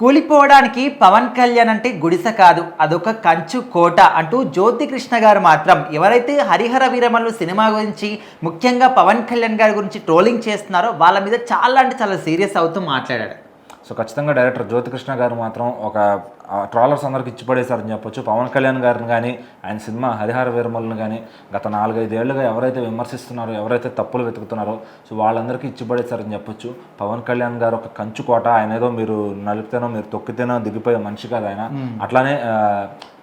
కూలిపోవడానికి పవన్ కళ్యాణ్ అంటే గుడిసె కాదు, అదొక కంచు కోట అంటూ జ్యోతికృష్ణ గారు మాత్రం ఎవరైతే హరిహర వీరమల్లు సినిమా గురించి ముఖ్యంగా పవన్ కళ్యాణ్ గారి గురించి ట్రోలింగ్ చేస్తున్నారో వాళ్ళ మీద చాలా అంటే చాలా సీరియస్ అవుతూ మాట్లాడాడు. సో ఖచ్చితంగా డైరెక్టర్ జ్యోతికృష్ణ గారు మాత్రం ఒక ట్రాలర్స్ అందరికి ఇచ్చిపడేశారని చెప్పొచ్చు. పవన్ కళ్యాణ్ గారిని కానీ ఆయన సినిమా హరిహర వీరమల్లుని కానీ గత 4-5 ఏళ్లుగా ఎవరైతే విమర్శిస్తున్నారో, ఎవరైతే తప్పులు వెతుకుతున్నారో సో వాళ్ళందరికీ ఇచ్చిపడేశారని చెప్పొచ్చు. పవన్ కళ్యాణ్ గారు ఒక కంచుకోట, ఆయన ఏదో మీరు నలిపితేనో మీరు తొక్కితేనో దిగిపోయే మనిషి కాదు ఆయన. అట్లానే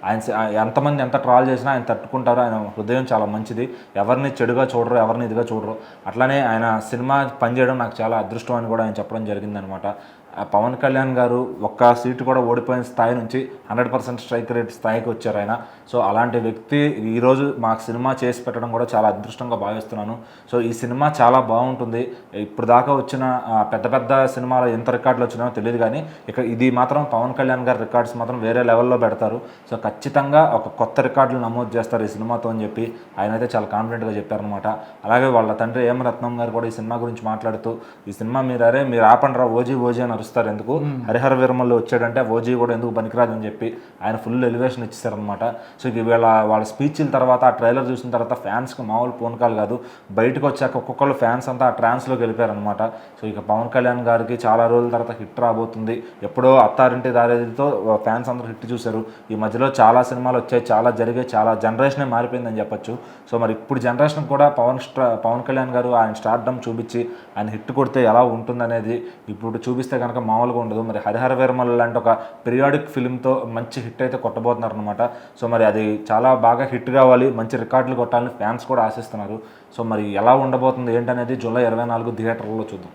ఆయన ఎంతమంది ఎంత ట్రాల్ చేసినా ఆయన తట్టుకుంటారో. ఆయన హృదయం చాలా మంచిది, ఎవరిని చెడుగా చూడరు, ఎవరిని ఇదిగా చూడరు. అట్లానే ఆయన సినిమా పనిచేయడం నాకు చాలా అదృష్టం అని కూడా ఆయన చెప్పడం జరిగిందనమాట. పవన్ కళ్యాణ్ గారు ఒక్క సీటు కూడా ఓడిపోయిన స్థాయి నుంచి 100% స్ట్రైక్ రేట్ స్థాయికి వచ్చారు ఆయన. సో అలాంటి వ్యక్తి ఈరోజు మాకు సినిమా చేసి పెట్టడం కూడా చాలా అదృష్టంగా భావిస్తున్నాను. సో ఈ సినిమా చాలా బాగుంటుంది. ఇప్పుడు దాకా వచ్చిన పెద్ద పెద్ద సినిమాలు ఎంత రికార్డులు వచ్చినాయో తెలియదు, కానీ ఇక ఇది మాత్రం పవన్ కళ్యాణ్ గారి రికార్డ్స్ మాత్రం వేరే లెవెల్లో పెడతారు. సో ఖచ్చితంగా ఒక కొత్త రికార్డులు నమోదు చేస్తారు ఈ సినిమాతో అని చెప్పి ఆయన అయితే చాలా కాన్ఫిడెంట్గా చెప్పారనమాట. అలాగే వాళ్ళ తండ్రి ఏం రత్నం గారు కూడా ఈ సినిమా గురించి మాట్లాడుతూ, ఈ సినిమా మీరు ఆపండ్రా ఓజీ ఓజీ అని అరుస్తారు ఎందుకు, హరిహర వీరమల్లు వచ్చాడంటే ఓజీ కూడా ఎందుకు పనికిరాదు అని చెప్పి ఆయన ఫుల్ ఎలివేషన్ ఇచ్చేసారనమాట. సో ఇక వాళ్ళ స్పీచ్ల తర్వాత ఆ ట్రైలర్ చూసిన తర్వాత ఫ్యాన్స్కి మామూలు పూనకాలు కాదు, బయటకు వచ్చాక ఒక్కొక్కళ్ళు ఫ్యాన్స్ అంతా ఆ ట్రాన్స్లోకి వెళ్ళిపోయారనమాట. సో ఇక పవన్ కళ్యాణ్ గారికి చాలా రోజుల తర్వాత హిట్ రాబోతుంది. ఎప్పుడో అత్తారింటి దారేదితో ఫ్యాన్స్ అందరూ హిట్ చూశారు. ఈ మధ్యలో చాలా సినిమాలు వచ్చాయి, చాలా జరిగాయి, చాలా జనరేషనే మారిపోయిందని చెప్పొచ్చు. సో మరి ఇప్పుడు జనరేషన్ కూడా పవన్ కళ్యాణ్ గారు ఆయన స్టార్డమ్ చూపించి ఆయన హిట్ కొడితే ఎలా ఉంటుందనేది ఇప్పుడు చూపిస్తే కనుక మామూలుగా ఉండదు. మరి హరిహర వీరమల్లు లాంటి ఒక పీరియాడిక్ ఫిల్మ్తో మంచి హిట్ అయితే కొట్టబోతున్నారు అనమాట. సో మరి అది చాలా బాగా హిట్ కావాలి, మంచి రికార్డులు కొట్టాలని ఫ్యాన్స్ కూడా ఆశిస్తున్నారు. సో మరి ఎలా ఉండబోతుంది ఏంటనేది జూలై 24 థియేటర్లో చూద్దాం.